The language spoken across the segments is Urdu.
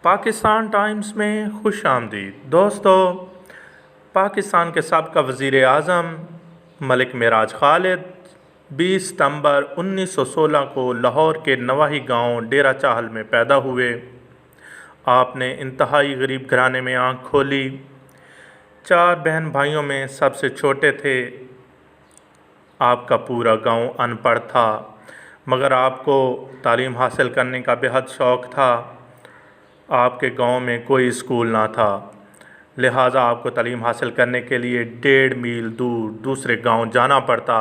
پاکستان ٹائمز میں خوش آمدید دوستو۔ پاکستان کے سابقہ وزیر اعظم ملک معراج خالد 20 ستمبر 1916 کو لاہور کے نواحی گاؤں ڈیرہ چاہل میں پیدا ہوئے۔ آپ نے انتہائی غریب گھرانے میں آنکھ کھولی۔ 4 بہن بھائیوں میں سب سے چھوٹے تھے۔ آپ کا پورا گاؤں ان پڑھ تھا، مگر آپ کو تعلیم حاصل کرنے کا بہت شوق تھا۔ آپ کے گاؤں میں کوئی اسکول نہ تھا، لہٰذا آپ کو تعلیم حاصل کرنے کے لیے 1.5 میل دور دوسرے گاؤں جانا پڑتا۔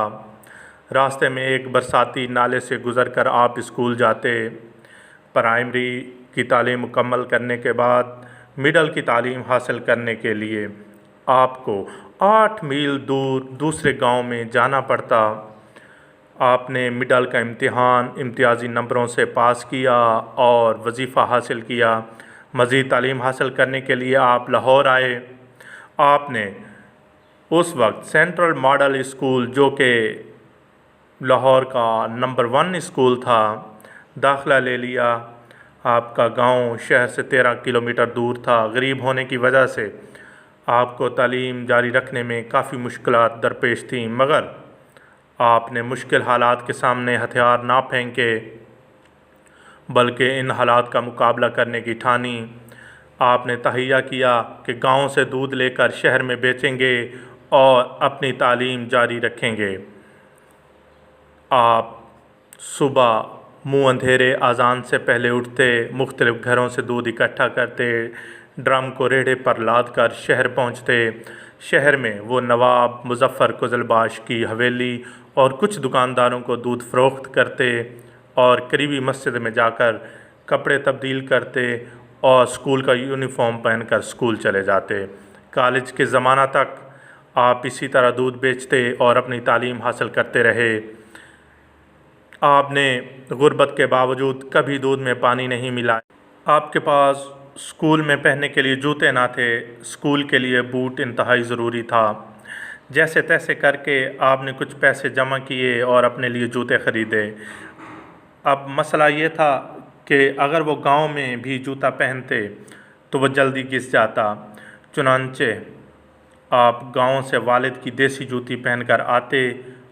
راستے میں ایک برساتی نالے سے گزر کر آپ اسکول جاتے۔ پرائمری کی تعلیم مکمل کرنے کے بعد مڈل کی تعلیم حاصل کرنے کے لیے آپ کو 8 میل دور دوسرے گاؤں میں جانا پڑتا۔ آپ نے مڈل کا امتحان امتیازی نمبروں سے پاس کیا اور وظیفہ حاصل کیا۔ مزید تعلیم حاصل کرنے کے لیے آپ لاہور آئے۔ آپ نے اس وقت سینٹرل ماڈل اسکول، جو کہ لاہور کا نمبر 1 اسکول تھا، داخلہ لے لیا۔ آپ کا گاؤں شہر سے 13 کلومیٹر دور تھا۔ غریب ہونے کی وجہ سے آپ کو تعلیم جاری رکھنے میں کافی مشکلات درپیش تھیں، مگر آپ نے مشکل حالات کے سامنے ہتھیار نہ پھینکے، بلکہ ان حالات کا مقابلہ کرنے کی ٹھانی۔ آپ نے تہیہ کیا کہ گاؤں سے دودھ لے کر شہر میں بیچیں گے اور اپنی تعلیم جاری رکھیں گے۔ آپ صبح منہ اندھیرے اذان سے پہلے اٹھتے، مختلف گھروں سے دودھ اکٹھا کرتے، ڈرم کو ریڑھے پر لاد کر شہر پہنچتے۔ شہر میں وہ نواب مظفر قزلباش کی حویلی اور کچھ دکانداروں کو دودھ فروخت کرتے اور قریبی مسجد میں جا کر کپڑے تبدیل کرتے اور اسکول کا یونیفارم پہن کر اسکول چلے جاتے۔ کالج کے زمانہ تک آپ اسی طرح دودھ بیچتے اور اپنی تعلیم حاصل کرتے رہے۔ آپ نے غربت کے باوجود کبھی دودھ میں پانی نہیں ملایا۔ آپ کے پاس اسکول میں پہننے کے لیے جوتے نہ تھے۔ اسکول کے لیے بوٹ انتہائی ضروری تھا۔ جیسے تیسے کر کے آپ نے کچھ پیسے جمع کیے اور اپنے لیے جوتے خریدے۔ اب مسئلہ یہ تھا کہ اگر وہ گاؤں میں بھی جوتا پہنتے تو وہ جلدی گھس جاتا۔ چنانچہ آپ گاؤں سے والد کی دیسی جوتی پہن کر آتے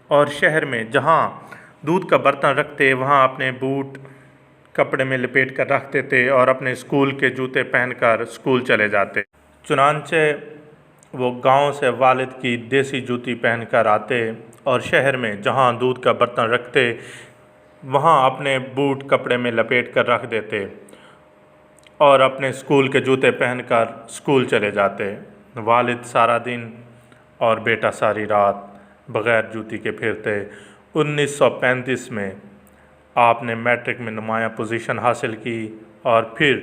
اور شہر میں جہاں دودھ کا برتن رکھتے وہاں اپنے بوٹ کپڑے میں لپیٹ کر رکھ دیتے اور اپنے اسکول کے جوتے پہن کر اسکول چلے جاتے۔ چنانچہ وہ گاؤں سے والد کی دیسی جوتی پہن کر آتے اور شہر میں جہاں دودھ کا برتن رکھتے وہاں اپنے بوٹ کپڑے میں لپیٹ کر رکھ دیتے اور اپنے اسکول کے جوتے پہن کر اسکول چلے جاتے۔ والد سارا دن اور بیٹا ساری رات بغیر جوتی کے پھرتے۔ 1935 میں آپ نے میٹرک میں نمایاں پوزیشن حاصل کی اور پھر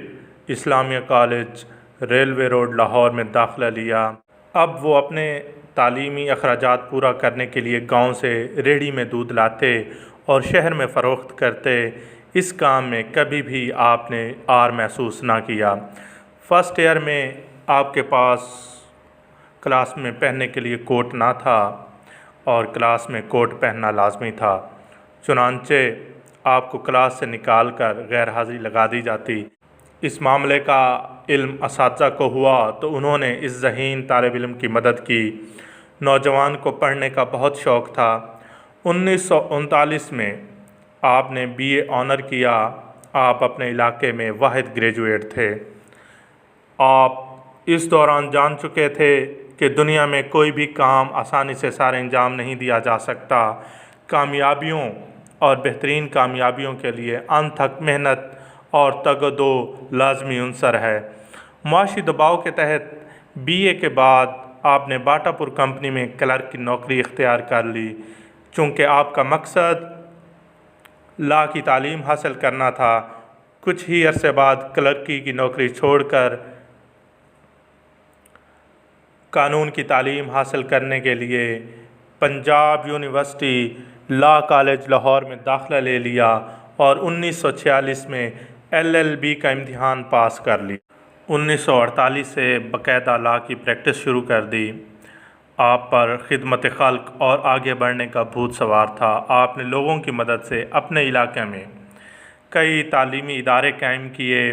اسلامیہ کالج ریلوے روڈ لاہور میں داخلہ لیا۔ اب وہ اپنے تعلیمی اخراجات پورا کرنے کے لیے گاؤں سے ریڑھی میں دودھ لاتے اور شہر میں فروخت کرتے۔ اس کام میں کبھی بھی آپ نے عار محسوس نہ کیا۔ فرسٹ ایئر میں آپ کے پاس کلاس میں پہننے کے لیے کوٹ نہ تھا اور کلاس میں کوٹ پہننا لازمی تھا، چنانچہ آپ کو کلاس سے نکال کر غیر حاضری لگا دی جاتی۔ اس معاملے کا علم اساتذہ کو ہوا تو انہوں نے اس ذہین طالب علم کی مدد کی۔ نوجوان کو پڑھنے کا بہت شوق تھا۔ 1939 میں آپ نے BA آنر کیا۔ آپ اپنے علاقے میں واحد گریجویٹ تھے۔ آپ اس دوران جان چکے تھے کہ دنیا میں کوئی بھی کام آسانی سے سار انجام نہیں دیا جا سکتا۔ کامیابیوں اور بہترین کامیابیوں کے لیے انتھک محنت اور تگ و دو لازمی عنصر ہے۔ معاشی دباؤ کے تحت BA کے بعد آپ نے باٹا پور کمپنی میں کلرک کی نوکری اختیار کر لی۔ چونکہ آپ کا مقصد لاء کی تعلیم حاصل کرنا تھا، کچھ ہی عرصے بعد کلرکی کی نوکری چھوڑ کر قانون کی تعلیم حاصل کرنے کے لیے Punjab university law college Lahore میں داخلہ لے لیا اور 1946 میں LLB کا امتحان پاس کر لی۔ 1948 سے باقاعدہ لاء کی پریکٹس شروع کر دی۔ آپ پر خدمت خلق اور آگے بڑھنے کا بھوت سوار تھا۔ آپ نے لوگوں کی مدد سے اپنے علاقے میں کئی تعلیمی ادارے قائم کیے۔